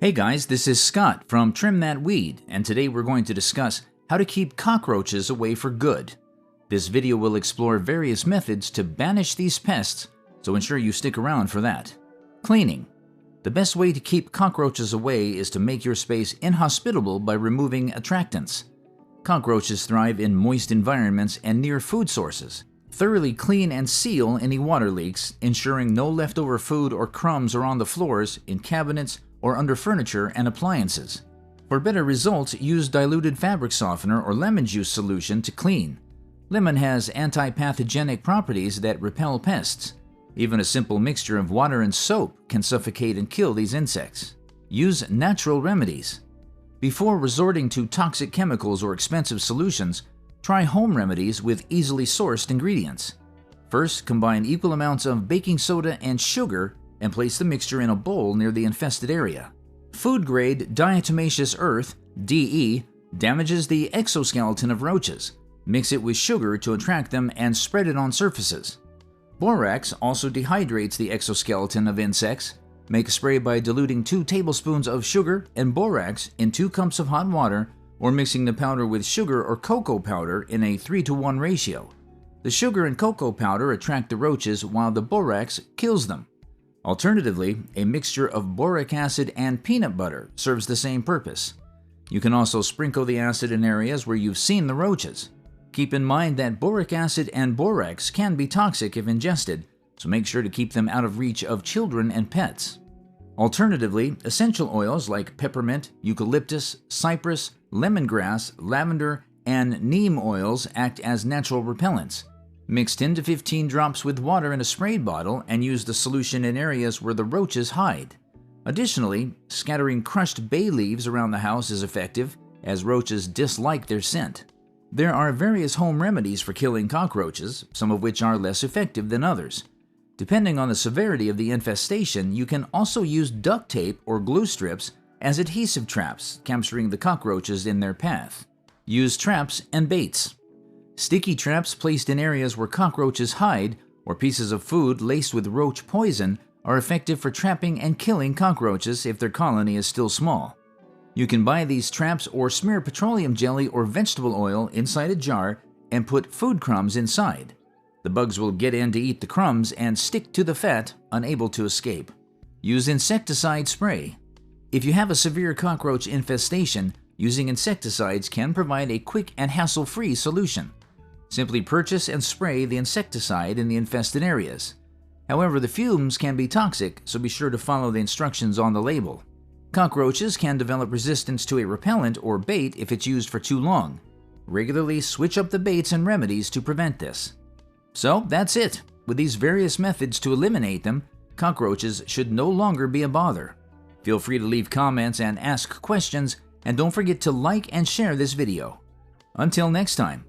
Hey guys, this is Scott from Trim That Weed, and today we're going to discuss how to keep cockroaches away for good. This video will explore various methods to banish these pests, so ensure you stick around for that. Cleaning. The best way to keep cockroaches away is to make your space inhospitable by removing attractants. Cockroaches thrive in moist environments and near food sources. Thoroughly clean and seal any water leaks, ensuring no leftover food or crumbs are on the floors, in cabinets, or under furniture and appliances. For better results, use diluted fabric softener or lemon juice solution to clean. Lemon has anti-pathogenic properties that repel pests. Even a simple mixture of water and soap can suffocate and kill these insects. Use Natural Remedies. Before resorting to toxic chemicals or expensive solutions, try home remedies with easily sourced ingredients. First, combine equal amounts of baking soda and sugar and place the mixture in a bowl near the infested area. Food-grade diatomaceous earth, DE, damages the exoskeleton of roaches. Mix it with sugar to attract them and spread it on surfaces. Borax also dehydrates the exoskeleton of insects. Make a spray by diluting 2 tablespoons of sugar and borax in 2 cups of hot water, or mixing the powder with sugar or cocoa powder in a 3-to-1 ratio. The sugar and cocoa powder attract the roaches while the borax kills them. Alternatively, a mixture of boric acid and peanut butter serves the same purpose. You can also sprinkle the acid in areas where you've seen the roaches. Keep in mind that boric acid and borax can be toxic if ingested, so make sure to keep them out of reach of children and pets. Alternatively, essential oils like peppermint, eucalyptus, cypress, lemongrass, lavender, and neem oils act as natural repellents. Mix 10 to 15 drops with water in a spray bottle and use the solution in areas where the roaches hide. Additionally, scattering crushed bay leaves around the house is effective, as roaches dislike their scent. There are various home remedies for killing cockroaches, some of which are less effective than others. Depending on the severity of the infestation, you can also use duct tape or glue strips as adhesive traps, capturing the cockroaches in their path. Use traps and baits. Sticky traps placed in areas where cockroaches hide, or pieces of food laced with roach poison, are effective for trapping and killing cockroaches if their colony is still small. You can buy these traps or smear petroleum jelly or vegetable oil inside a jar and put food crumbs inside. The bugs will get in to eat the crumbs and stick to the fat, unable to escape. Use insecticide spray. If you have a severe cockroach infestation, using insecticides can provide a quick and hassle-free solution. Simply purchase and spray the insecticide in the infested areas. However, the fumes can be toxic, so be sure to follow the instructions on the label. Cockroaches can develop resistance to a repellent or bait if it's used for too long. Regularly switch up the baits and remedies to prevent this. So that's it. With these various methods to eliminate them, cockroaches should no longer be a bother. Feel free to leave comments and ask questions, and don't forget to like and share this video. Until next time.